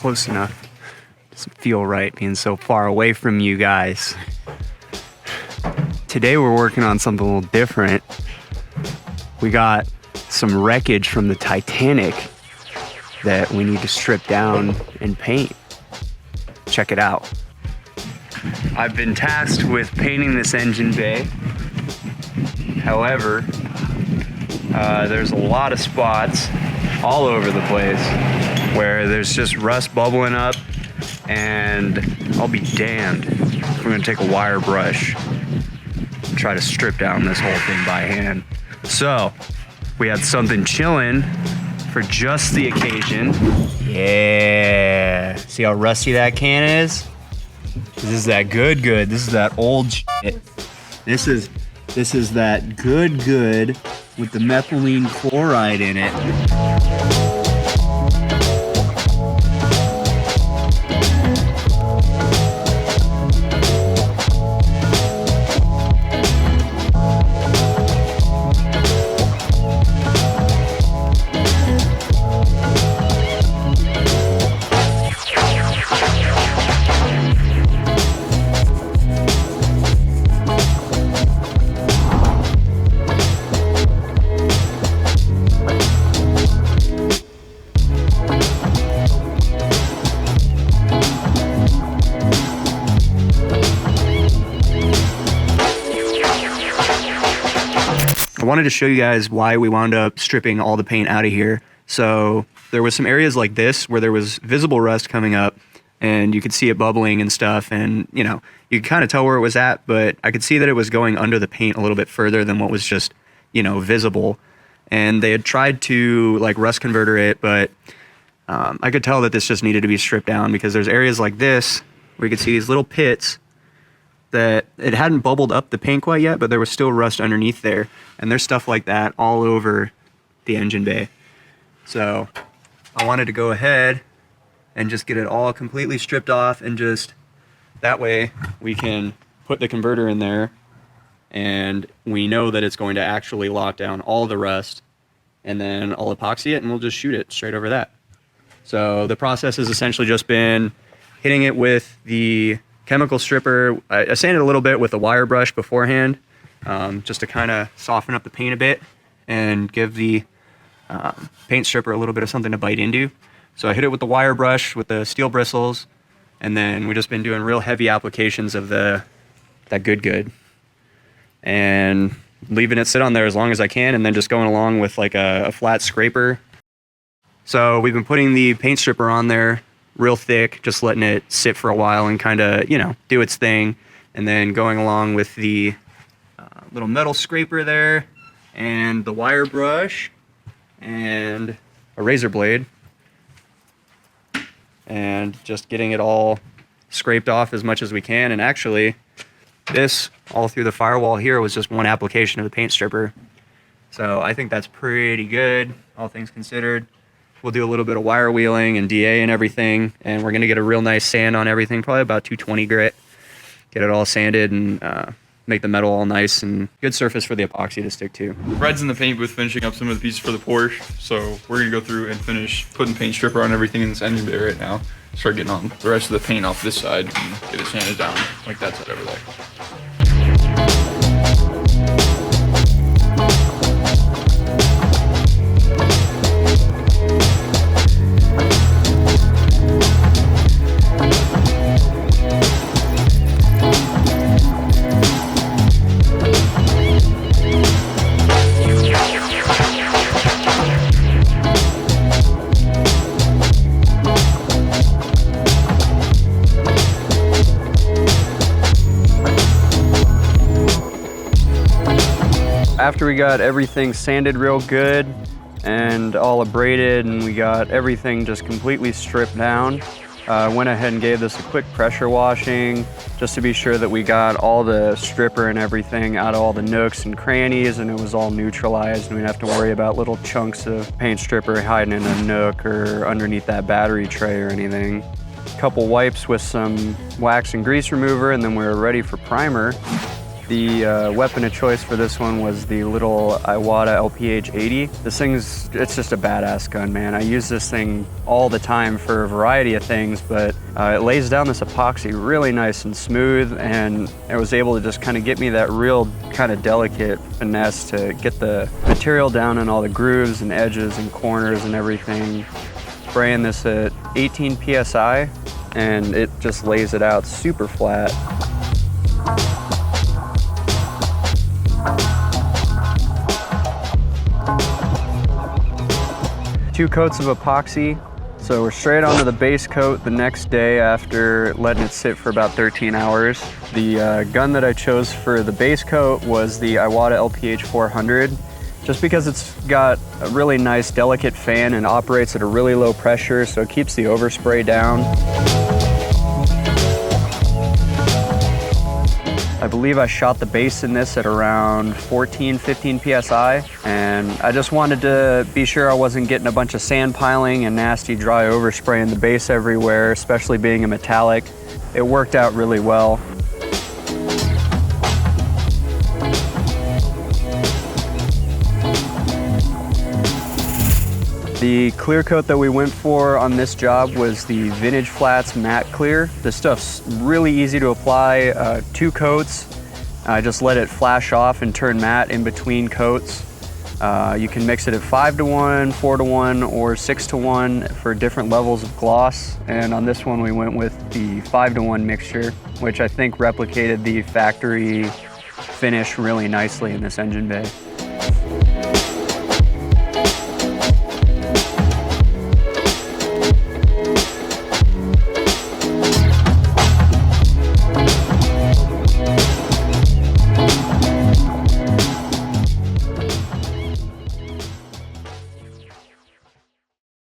close enough. Doesn't feel right being so far away from you guys. Today we're working on something a little different. We got some wreckage from the Titanic that we need to strip down and paint. Check it out. I've been tasked with painting this engine bay. However, there's a lot of spots all over the place where there's just rust bubbling up, and I'll be damned if we're gonna take a wire brush and try to strip down this whole thing by hand. So we had something chilling for just the occasion. Yeah, see how rusty that can is? This is that good. This is that old shit. This is that good with the methylene chloride in it. I wanted to show you guys why we wound up stripping all the paint out of here. So there was some areas like this where there was visible rust coming up, and you could see it bubbling and stuff, and you know, you could kind of tell where it was at, but I could see that it was going under the paint a little bit further than what was just, you know, visible. And they had tried to like rust converter it, but I could tell that this just needed to be stripped down, because there's areas like this where you could see these little pits that it hadn't bubbled up the paint quite yet, but there was still rust underneath there. And there's stuff like that all over the engine bay. So I wanted to go ahead and just get it all completely stripped off, and just that way we can put the converter in there and we know that it's going to actually lock down all the rust, and then I'll epoxy it and we'll just shoot it straight over that. So the process has essentially just been hitting it with the chemical stripper. I sanded a little bit with a wire brush beforehand, just to kind of soften up the paint a bit and give the paint stripper a little bit of something to bite into. So I hit it with the wire brush with the steel bristles, and then we've just been doing real heavy applications of that good, and leaving it sit on there as long as I can, and then just going along with like a flat scraper. So we've been putting the paint stripper on there real thick, just letting it sit for a while and kind of, you know, do its thing, and then going along with the little metal scraper there, and the wire brush, and a razor blade, and just getting it all scraped off as much as we can. And actually, this all through the firewall here was just one application of the paint stripper. So I think that's pretty good, all things considered. We'll do a little bit of wire wheeling and DA and everything, and we're gonna get a real nice sand on everything, probably about 220 grit. Get it all sanded and make the metal all nice, and good surface for the epoxy to stick to. Brad's in the paint booth finishing up some of the pieces for the Porsche, so we're gonna go through and finish putting paint stripper on everything in this engine bay right now. Start getting on the rest of the paint off this side and get it sanded down like that side over there. After we got everything sanded real good and all abraded, and we got everything just completely stripped down, I went ahead and gave this a quick pressure washing just to be sure that we got all the stripper and everything out of all the nooks and crannies, and it was all neutralized, and we didn't have to worry about little chunks of paint stripper hiding in a nook or underneath that battery tray or anything. A couple wipes with some wax and grease remover, and then we were ready for primer. The weapon of choice for this one was the little Iwata LPH 80. This thing's, it's just a badass gun, man. I use this thing all the time for a variety of things, but it lays down this epoxy really nice and smooth, and it was able to just kind of get me that real kind of delicate finesse to get the material down in all the grooves and edges and corners and everything. Spraying this at 18 PSI, and it just lays it out super flat. Two coats of epoxy, so we're straight onto the base coat the next day after letting it sit for about 13 hours. The gun that I chose for the base coat was the Iwata LPH 400, just because it's got a really nice delicate fan and operates at a really low pressure, so it keeps the overspray down. I believe I shot the base in this at around 14, 15 PSI, and I just wanted to be sure I wasn't getting a bunch of sand piling and nasty dry overspray in the base everywhere, especially being a metallic. It worked out really well. The clear coat that we went for on this job was the Vintage Flats Matte Clear. This stuff's really easy to apply. 2 coats. I just let it flash off and turn matte in between coats. You can mix it at 5-to-1, 4-to-1, or 6-to-1 for different levels of gloss. And on this one we went with the 5-to-1 mixture, which I think replicated the factory finish really nicely in this engine bay.